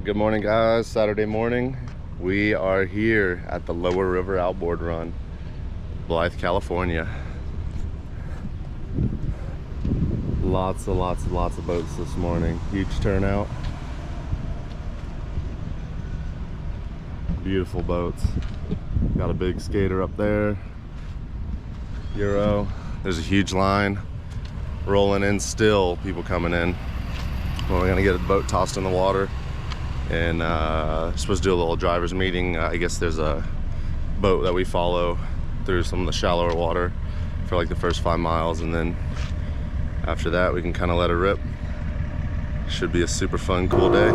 Good morning, guys. Saturday morning. We are here at the Lower River Outboard Run, Blythe, California. Lots of boats this morning. Huge turnout. Beautiful boats. Got a big skater up there. Euro. There's a huge line rolling in still. People coming in. Well, we're gonna get a boat tossed in the water. And supposed to do a little driver's meeting. I guess there's a boat that we follow through some of the shallower water for like the first 5 miles, and then after that we can kind of let it rip. Should be a super fun, cool day.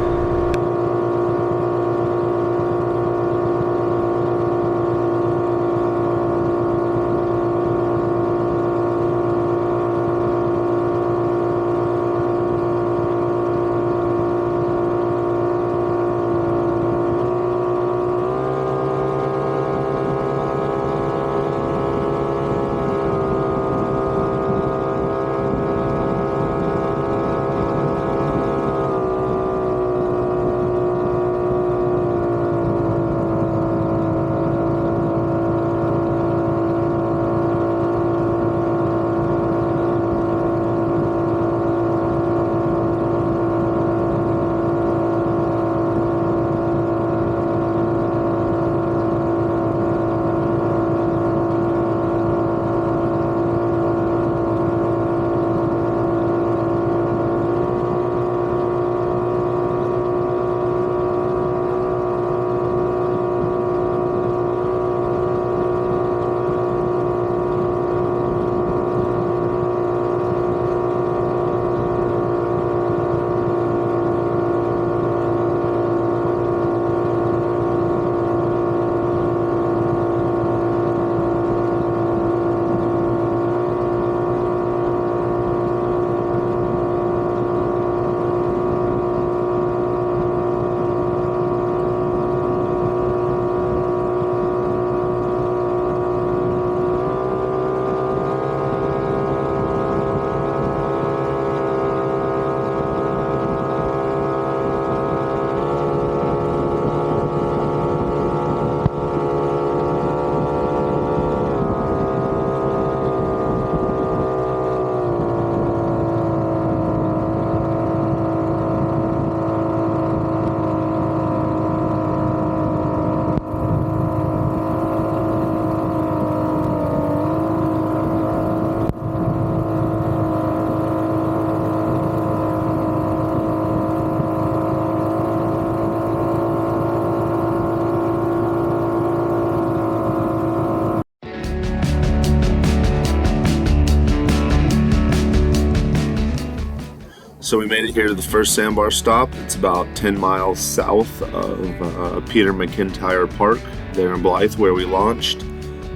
So we made it here to the first Sandbar stop. It's about 10 miles south of Peter McIntyre Park there in Blythe, where we launched.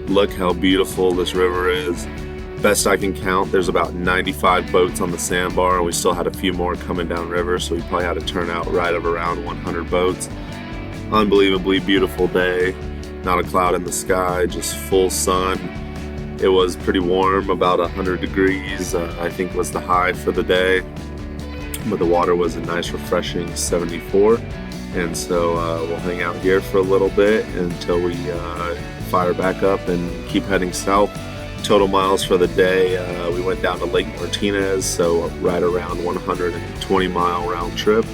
Look how beautiful this river is. Best I can count, there's about 95 boats on the Sandbar. We still had a few more coming downriver, so we probably had a turnout right of around 100 boats. Unbelievably beautiful day. Not a cloud in the sky, just full sun. It was pretty warm, about 100 degrees, I think was the high for the day. But the water was a nice refreshing 74, and so we'll hang out here for a little bit until we fire back up and keep heading south. Total miles for the day, we went down to Lake Martinez, so right around 120 mile round trip.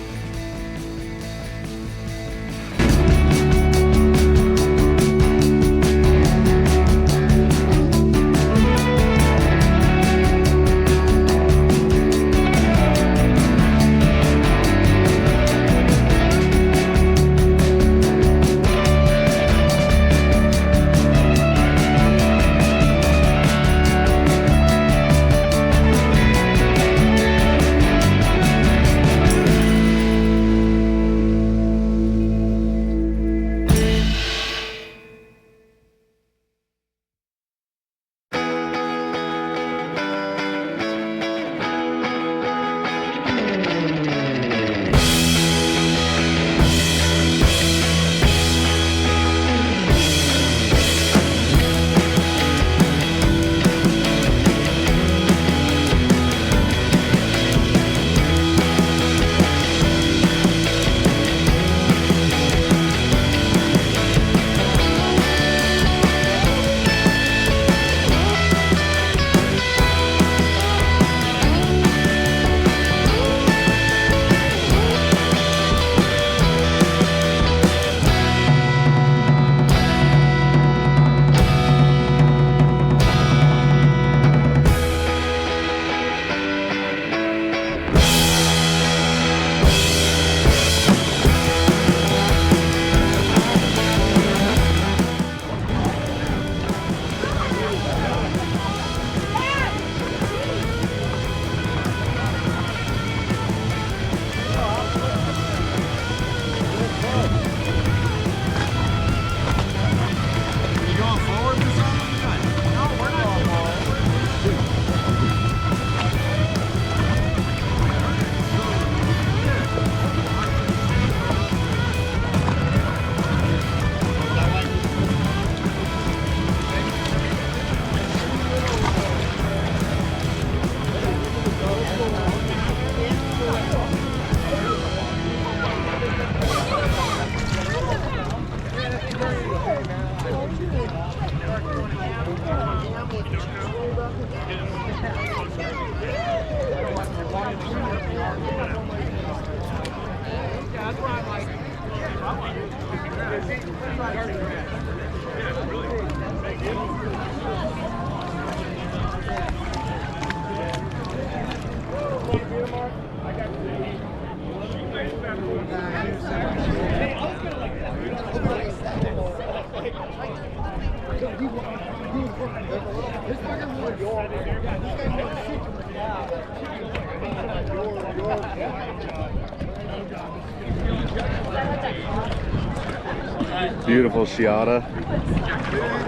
Beautiful Shiata.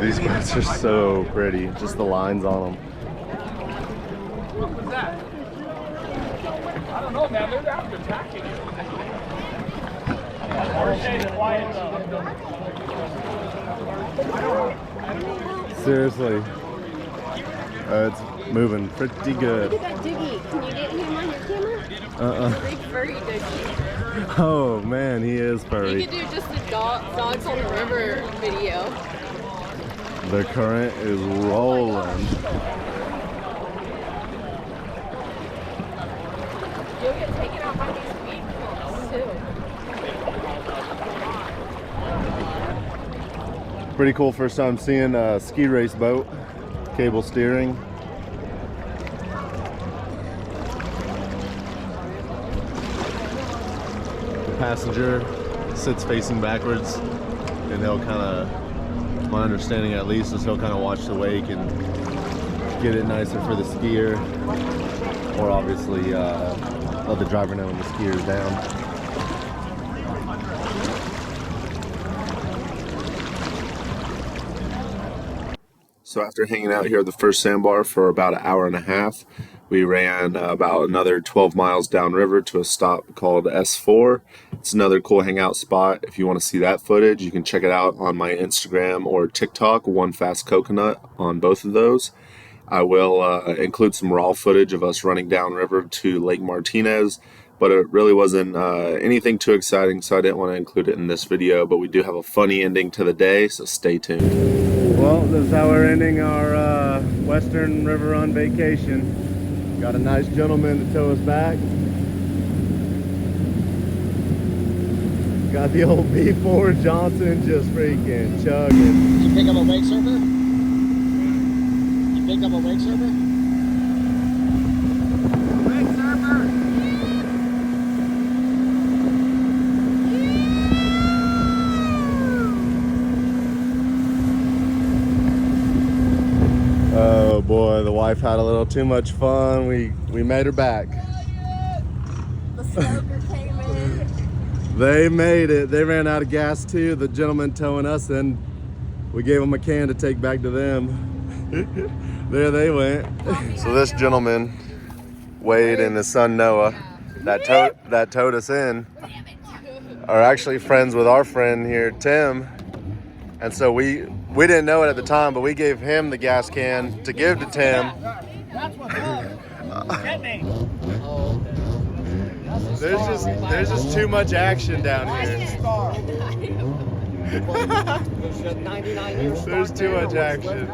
These boats are so pretty. Just the lines on them. What was that? I don't know, man. They're out attacking. Seriously. It's moving pretty good. Look at that doogie. Can you get him on your camera? Big furry doogie. Oh man, he is furry. You could do just a dogs on the river video. The current is rolling. You'll get taken out by these weed too. Pretty cool first time seeing a ski race boat. Cable steering. The passenger sits facing backwards, and he'll kind of, my understanding at least, is he'll kind of watch the wake and get it nicer for the skier, or obviously let the driver know when the skier is down. So after hanging out here at the first Sandbar for about an hour and a half, we ran about another 12 miles downriver to a stop called S4. It's another cool hangout spot. If you want to see that footage, you can check it out on my Instagram or TikTok, One Fast Coconut, on both of those. I will include some raw footage of us running downriver to Lake Martinez, but it really wasn't anything too exciting, so I didn't want to include it in this video. But we do have a funny ending to the day, so stay tuned. Well, this is how we're ending our Western River Run vacation. Got a nice gentleman to tow us back. Got the old B4 Johnson just freaking chugging. You pick up a wake surfer? You pick up a wake surfer? Wake surfer! Oh boy, the wife had a little too much fun. We made her back. The smoker came in. They made it. They ran out of gas too. The gentleman towing us in, we gave them a can to take back to them. There they went. So this gentleman, Wade and his son Noah, that towed us in, are actually friends with our friend here, Tim. And so we didn't know it at the time, but we gave him the gas can to give to Tim. That's what's up. Get me. There's just too much action down here. There's too much action.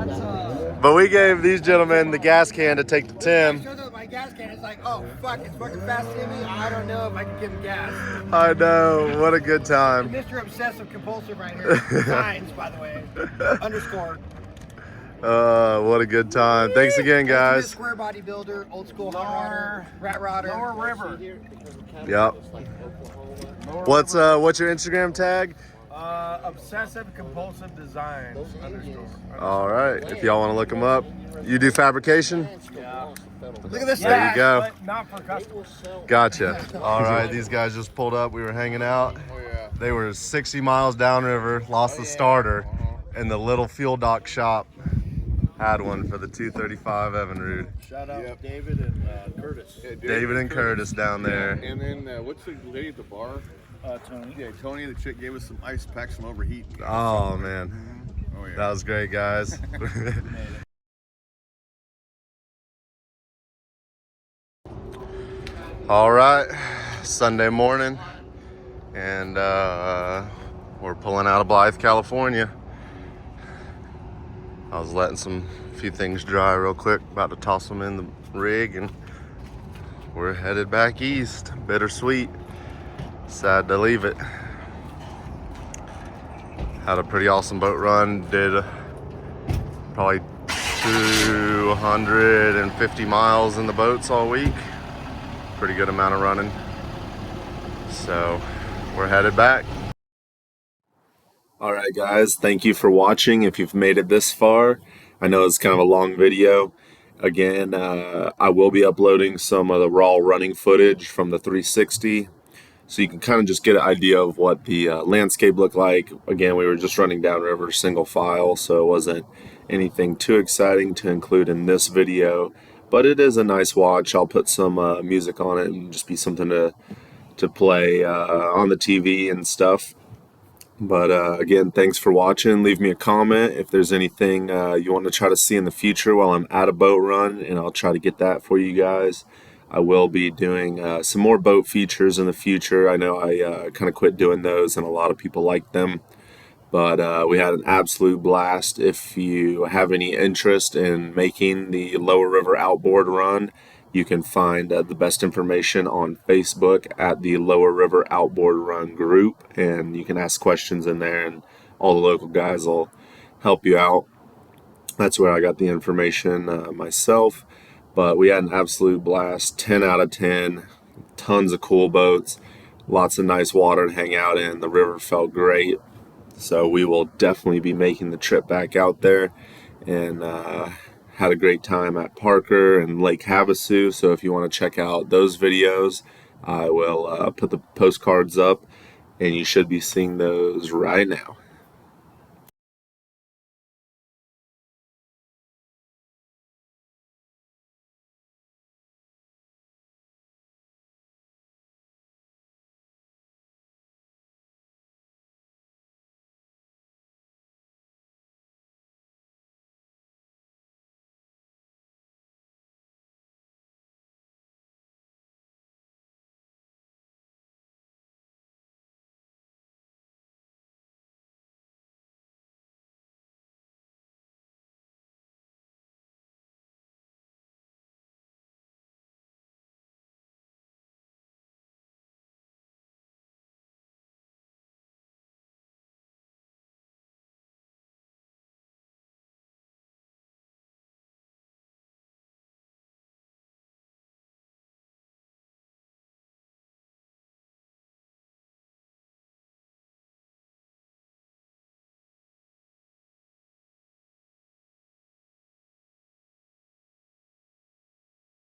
But we gave these gentlemen the gas can to take to Tim. My gas can is like, oh fuck, it's fucking fast to me. I don't know if I can give him gas. I know, what a good time. Mr. Obsessive Compulsive right here. Signs, by the way. Underscore. What a good time. Thanks again, guys. Square bodybuilder, old school hot rodder, rat rodder. Lower River. Yep. What's your Instagram tag? Obsessive Compulsive Designs underscore. All right, if y'all want to look them up. You do fabrication? Yeah. Look at this. There you go. But not for customers. Gotcha. All right, these guys just pulled up. We were hanging out. They were 60 miles downriver, lost the starter, and the little fuel dock shop had one for the 235 Evinrude. Shout out to David and Curtis. Yeah, David and Curtis down there. And then what's the lady at the bar? Tony. Yeah, Tony. The chick gave us some ice packs from overheat. Oh man, Oh yeah. that was great, guys. All right, Sunday morning, and we're pulling out of Blythe, California. I was letting a few things dry real quick, about to toss them in the rig, and we're headed back east. Bittersweet. Sad to leave it. Had a pretty awesome boat run. Did probably 250 miles in the boats all week. Pretty good amount of running. So we're headed back. All right, guys, thank you for watching. If you've made it this far, I know it's kind of a long video. Again, I will be uploading some of the raw running footage from the 360, so you can kind of just get an idea of what the landscape looked like. Again, we were just running downriver single file, so it wasn't anything too exciting to include in this video, but it is a nice watch. I'll put some music on it and just be something to play on the TV and stuff. But again, thanks for watching. Leave me a comment if there's anything you want to try to see in the future while I'm at a boat run, and I'll try to get that for you guys. I will be doing some more boat features in the future. I know I kind of quit doing those, and a lot of people like them. But we had an absolute blast. If you have any interest in making the Lower River Outboard run, you can find the best information on Facebook at the Lower River Outboard Run group, and you can ask questions in there, and all the local guys will help you out. That's where I got the information myself. But we had an absolute blast. 10 out of 10. Tons of cool boats. Lots of nice water to hang out in. The river felt great. So we will definitely be making the trip back out there, and had a great time at Parker and Lake Havasu. So if you want to check out those videos, I will put the postcards up, and you should be seeing those right now.